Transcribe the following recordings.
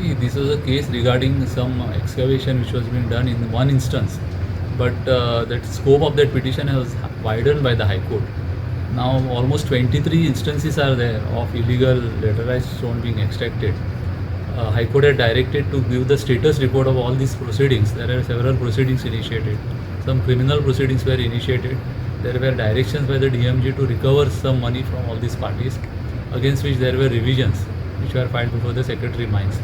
See, this was a case regarding some excavation which was being done in one instance, but that scope of that petition was widened by the High Court. Now, almost 23 instances are there of illegal laterite stone being extracted. High Court had directed to give the status report of all these proceedings. There are several proceedings initiated. Some criminal proceedings were initiated. There were directions by the DMG to recover some money from all these parties, against which there were revisions which were filed before the Secretary Mines.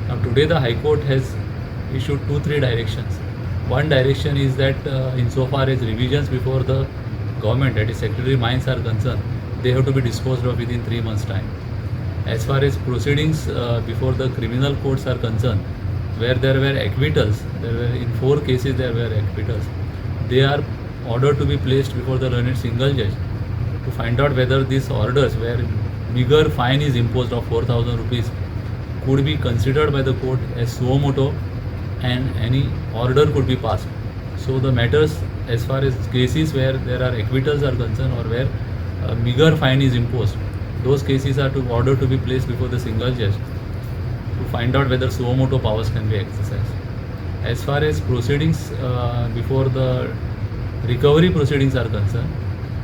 Now today the High Court has issued 2-3 directions. One direction is that insofar as revisions before the government, that is Secretary Mines, are concerned, they have to be disposed of within 3 months' time. As far as proceedings before the criminal courts are concerned, where there were acquittals, there were in 4 cases there were acquittals, they are ordered to be placed before the learned single judge to find out whether these orders, where bigger fine is imposed of 4,000 rupees, could be considered by the court as suo motu and any order could be passed. So the matters as far as cases where there are acquittals are concerned, or where a meager fine is imposed, those cases are ordered to be placed before the single judge to find out whether suo motu powers can be exercised. As far as proceedings before the recovery proceedings are concerned,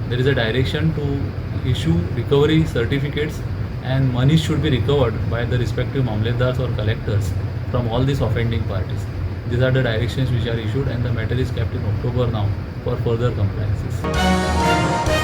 there is a direction to issue recovery certificates and money should be recovered by the respective mamletdars or collectors from all these offending parties. These are the directions which are issued, and the matter is kept in October now for further compliances.